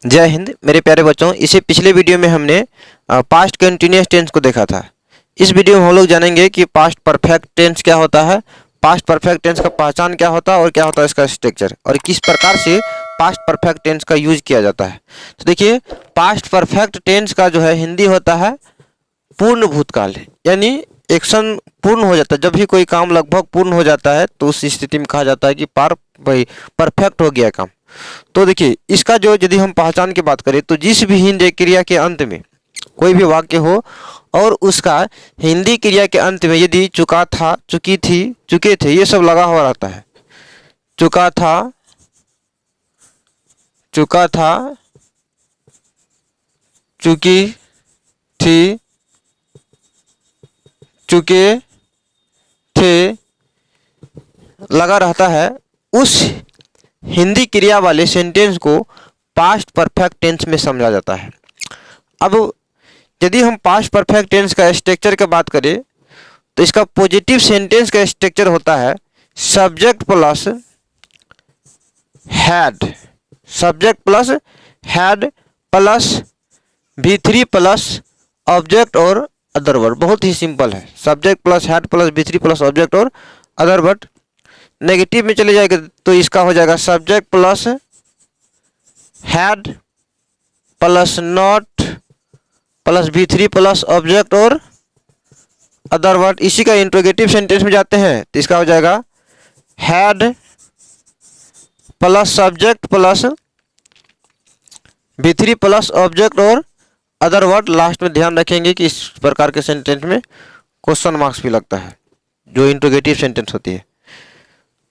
जय हिंद मेरे प्यारे बच्चों। इसे पिछले वीडियो में हमने पास्ट कंटिन्यूअस टेंस को देखा था। इस वीडियो में हम लोग जानेंगे कि पास्ट परफेक्ट टेंस क्या होता है, पास्ट परफेक्ट टेंस का पहचान क्या होता है और क्या होता है इसका स्ट्रक्चर, और किस प्रकार से पास्ट परफेक्ट टेंस का यूज किया जाता है। तो देखिए, पास्ट परफेक्ट टेंस का जो है हिंदी होता है पूर्ण भूतकाल, यानी एक्शन पूर्ण हो जाता है। जब भी कोई काम लगभग पूर्ण हो जाता है तो उस स्थिति में कहा जाता है कि परफेक्ट हो गया काम। तो देखिए, इसका जो यदि हम पहचान की बात करें तो जिस भी हिंदी क्रिया के अंत में कोई भी वाक्य हो और उसका हिंदी क्रिया के अंत में यदि चुका था, चुकी थी, चुके थे, ये सब लगा हुआ रहता है। चुका था, चुका था, चुकी थी, चुके थे लगा रहता है, उस हिंदी क्रिया वाले सेंटेंस को पास्ट परफेक्ट टेंस में समझा जाता है। अब यदि हम पास्ट परफेक्ट टेंस का स्ट्रक्चर की बात करें तो इसका पॉजिटिव सेंटेंस का स्ट्रक्चर होता है subject plus had, subject plus had plus V3 plus object और अदर वर्ड। बहुत ही सिंपल है, subject plus had plus V3 plus object और अदर वर्ड। नेगेटिव में चले जाएगा तो इसका हो जाएगा subject plus had plus not plus V3 plus object और अदर वर्ड। इसी का इंट्रोगेटिव सेंटेंस में जाते हैं तो इसका हो जाएगा had plus subject plus V3 plus object और अदर वर्ड। लास्ट में ध्यान रखेंगे कि इस प्रकार के सेंटेंस में क्वेश्चन मार्क्स भी लगता है, जो इंट्रोगेटिव सेंटेंस होती है।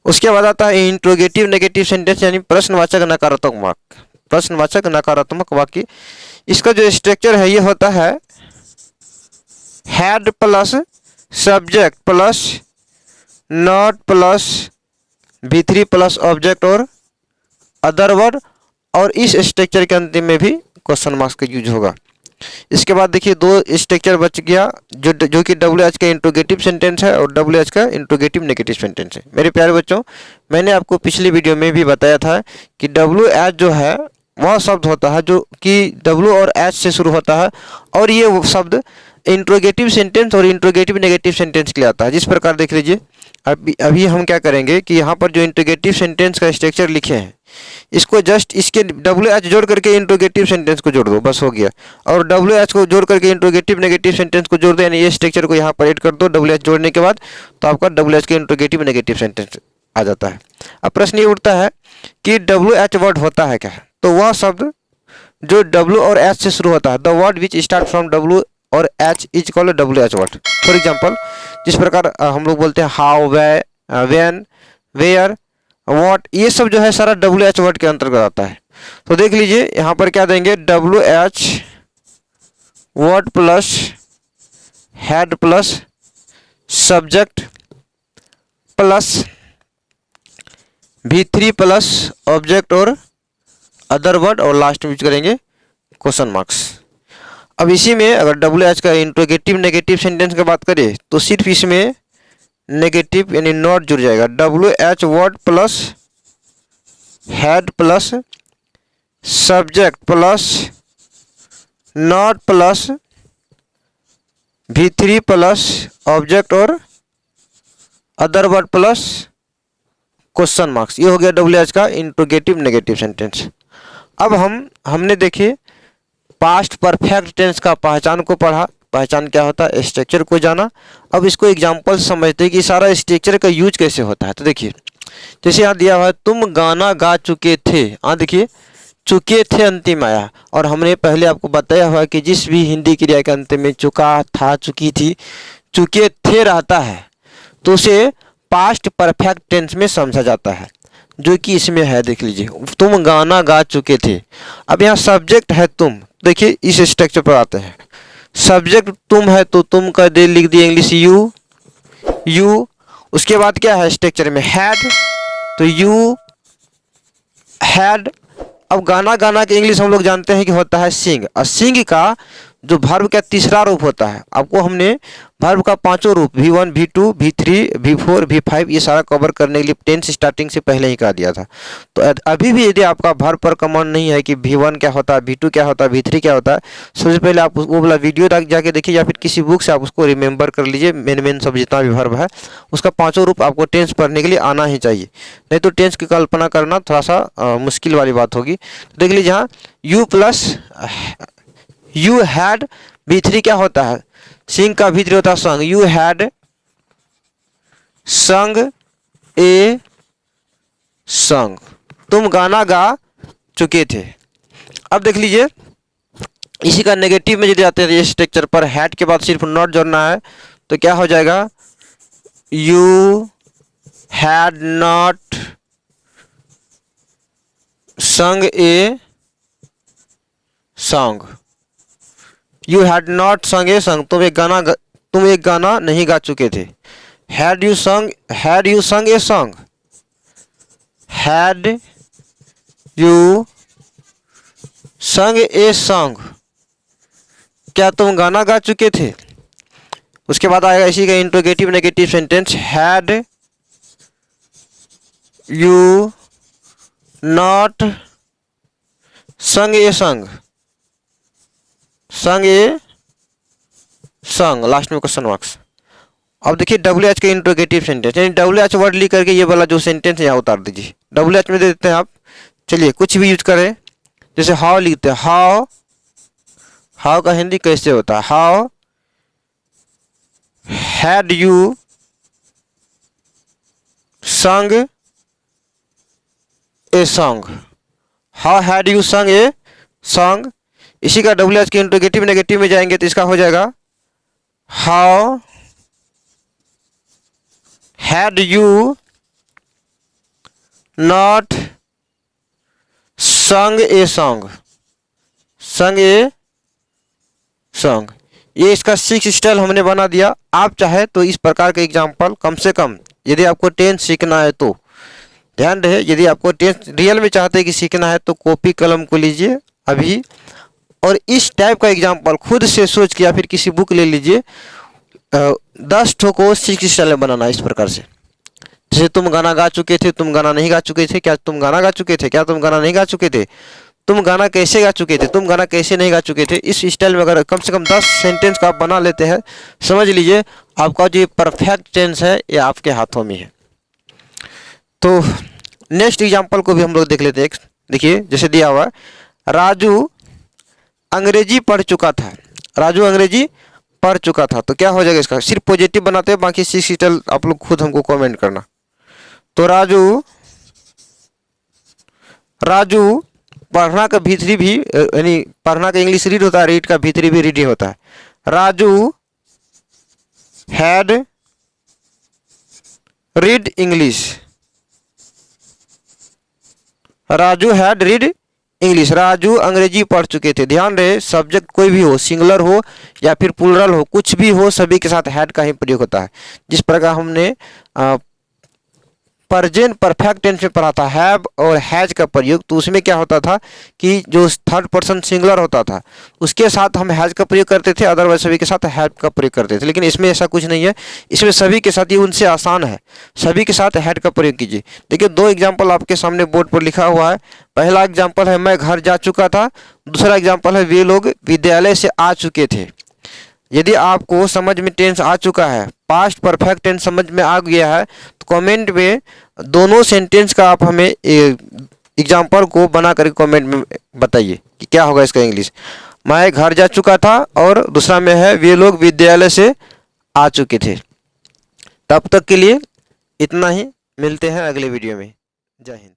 उसके बाद आता है इंट्रोगेटिव नेगेटिव सेंटेंस, यानी प्रश्नवाचक नकारात्मक वाक्य, प्रश्नवाचक नकारात्मक वाक्य। इसका जो स्ट्रक्चर है ये होता है had plus subject plus not plus V3 plus object और अदर वर्ड, और इस स्ट्रक्चर के अंतिम में भी क्वेश्चन मार्क्स का यूज होगा। इसके बाद देखिए, दो स्ट्रक्चर बच गया जो कि WH का इंट्रोगेटिव सेंटेंस है और WH का इंट्रोगेटिव नेगेटिव सेंटेंस है। मेरे प्यारे बच्चों, मैंने आपको पिछली वीडियो में भी बताया था कि WH जो है वह शब्द होता है जो कि W और H से शुरू होता है, और ये शब्द इंट्रोगेटिव सेंटेंस और इंट्रोगेटिव नेगेटिव सेंटेंस के लिए आता है। जिस प्रकार देख लीजिए, अभी हम क्या करेंगे कि यहाँ पर जो इंट्रोगेटिव सेंटेंस का स्ट्रक्चर लिखे हैं इसको जस्ट इसके WH जोड़ करके इंट्रोगेटिव सेंटेंस को जोड़ दो, बस हो गया। और WH को जोड़ करके इंट्रोगेटिव नेगेटिव सेंटेंस को जोड़ दो, यानी ये स्ट्रक्चर को यहाँ पर ऐड कर दो WH जोड़ने के बाद, तो आपका WH के इंट्रोगेटिव नेगेटिव सेंटेंस आ जाता है। अब प्रश्न ये उठता है कि WH वर्ड होता है क्या? तो वह शब्द जो W और H से शुरू होता है, the word which start from W और H is called WH word. For example, जिस प्रकार हम लोग बोलते हैं हाउ, व्हेन, वेयर, व्हाट, ये सब जो है सारा WH वर्ड के अंतर्गत आता है। तो देख लीजिए यहाँ पर क्या देंगे, WH word plus head plus subject plus V3 plus object और अदर वर्ड, और लास्ट में यूज करेंगे क्वेश्चन मार्क्स। अब इसी में अगर WH का इंट्रोगेटिव नेगेटिव सेंटेंस की बात करें तो सिर्फ इसमें नेगेटिव यानी नॉट जुड़ जाएगा। WH word plus head plus subject plus not plus V3 plus object और other word plus question marks. ये हो गया WH का इंट्रोगेटिव नेगेटिव सेंटेंस। अब हमने देखिए पास्ट परफेक्ट टेंस का पहचान को पढ़ा, पहचान क्या होता है, स्ट्रक्चर को जाना। अब इसको एग्जांपल से समझते हैं कि सारा स्ट्रक्चर का यूज कैसे होता है। तो देखिए, जैसे यहाँ दिया हुआ है तुम गाना गा चुके थे, देखिए चुके थे अंतिम आया, और हमने पहले आपको बताया हुआ कि जिस भी हिंदी क्रिया के अंत में चुका था, चुकी थी, चुके थे रहता है तो उसे पास्ट परफेक्ट टेंस में समझा जाता है, जो कि इसमें है। देख लीजिए, तुम गाना गा चुके थे। अब यहाँ सब्जेक्ट है तुम, देखिए इस स्ट्रक्चर पर आते हैं। सब्जेक्ट तुम है तो तुम का दे लिख दिए इंग्लिश यू। उसके बाद क्या है स्ट्रक्चर में, हैड, तो यू हैड। अब गाना के इंग्लिश हम लोग जानते हैं कि होता है सिंग, और सिंग का जो वर्ब का तीसरा रूप होता है। आपको हमने वर्ब का पांचों रूप V1, V2, V3, V4, V5 ये सारा कवर करने के लिए टेंस स्टार्टिंग से पहले ही कहा दिया था। तो अभी भी यदि आपका वर्ब पर कमांड नहीं है कि V1 क्या होता है, V2 क्या होता है, V3 क्या होता है, सबसे पहले आप वो वाला वीडियो जाके देखिए या फिर किसी बुक से आप उसको रिमेंबर कर लीजिए। मेन सब जितना भी वर्ब है उसका पाँचों रूप आपको टेंस पढ़ने के लिए आना ही चाहिए, नहीं तो टेंस की कल्पना करना थोड़ा सा मुश्किल वाली बात होगी। तो देख लीजिए यहाँ you plus you had V3 क्या होता है, सिंग का V3 होता है संग। यू हैड संग ए संग, तुम गाना गा चुके थे। अब देख लीजिए इसी का नेगेटिव में यदि आते हैं ये स्ट्रक्चर पर हैड के बाद सिर्फ नॉट जोड़ना है तो क्या हो जाएगा, यू हैड नॉट संग a song. You had not संग ए सॉन्ग, तुम एक गाना नहीं गा चुके थे। हैड यू संग ए सॉन्ग, हैड यू संग ए सॉन्ग, क्या तुम गाना गा चुके थे। उसके बाद आएगा इसी का interrogative negative sentence, had you not संग ए सॉन्ग, संग ए सॉन्ग, लास्ट में क्वेश्चन मार्क्स। अब देखिए WH के इंट्रोगेटिव सेंटेंस, यानी WH वर्ड लिख करके ये वाला जो सेंटेंस है यहाँ उतार दीजिए। WH में दे देते हैं आप, चलिए कुछ भी यूज करें, जैसे हाउ लिखते हैं, हाउ का हिंदी कैसे होता है, हाउ हैड यू संग a song, how had you संग ए सॉन्ग। इसी का WH के इंट्रोगेटिव नेगेटिव में जाएंगे तो इसका हो जाएगा, हाउ हैड यू नॉट संग ए सॉन्ग, संग ए सॉन्ग। ये इसका 6 स्टाइल हमने बना दिया। आप चाहे तो इस प्रकार के एग्जाम्पल कम से कम यदि आपको टेंस सीखना है तो ध्यान रहे, यदि आपको टेंस रियल में चाहते हैं कि सीखना है तो कॉपी कलम को लीजिए अभी और इस टाइप का एग्जाम्पल खुद से सोच के या फिर किसी बुक ले लीजिए। 10 ठो को 6 स्टाइल में बनाना इस प्रकार से, जैसे तुम गाना गा चुके थे, तुम गाना नहीं गा चुके थे, क्या तुम गाना गा चुके थे, क्या तुम गाना नहीं गा चुके थे, तुम गाना कैसे गा चुके थे, तुम गाना कैसे नहीं गा चुके थे। इस स्टाइल में अगर कम से कम 10 सेंटेंस का आप बना लेते हैं, समझ लीजिए आपका जो परफेक्ट टेंस है ये आपके हाथों में है। तो नेक्स्ट एग्जाम्पल को भी हम लोग देख लेते हैं। देखिए जैसे दिया हुआ, राजू अंग्रेजी पढ़ चुका था, राजू अंग्रेजी पढ़ चुका था, तो क्या हो जाएगा इसका, सिर्फ पॉजिटिव बनाते हैं, बाकी 6 स्टाइल आप लोग खुद हमको कमेंट करना। तो राजू पढ़ना का V3 भी, यानी पढ़ना का इंग्लिश रीड होता है, रीड का V3 भी रीड ही होता है। Raju had read English, Raju had read English, Raju अंग्रेजी पढ़ चुके थे। ध्यान रहे सब्जेक्ट कोई भी हो, सिंगुलर हो या फिर प्लूरल हो, कुछ भी हो, सभी के साथ हैड का ही प्रयोग होता है। जिस प्रकार हमने प्रेजेंट परफेक्ट टेंस में पढ़ा था हैव और हैज का प्रयोग, तो उसमें क्या होता था कि जो थर्ड पर्सन सिंगुलर होता था उसके साथ हम हैज का प्रयोग करते थे, अदरवाइज सभी के साथ हैव का प्रयोग करते थे। लेकिन इसमें ऐसा कुछ नहीं है, इसमें सभी के साथ, ये उनसे आसान है, सभी के साथ हैड का प्रयोग कीजिए। देखिए 2 एग्जाम्पल आपके सामने बोर्ड पर लिखा हुआ है। पहला एग्जाम्पल है मैं घर जा चुका था, दूसरा एग्जाम्पल है वे लोग विद्यालय से आ चुके थे। यदि आपको समझ में टेंस आ चुका है, पास्ट परफेक्ट टेंस समझ में आ गया है, तो कमेंट में दोनों सेंटेंस का आप हमें एग्जाम्पल को बना करके कमेंट में बताइए कि क्या होगा इसका इंग्लिश। मैं घर जा चुका था और दूसरा में है वे लोग विद्यालय से आ चुके थे। तब तक के लिए इतना ही, मिलते हैं अगले वीडियो में। जय हिंद।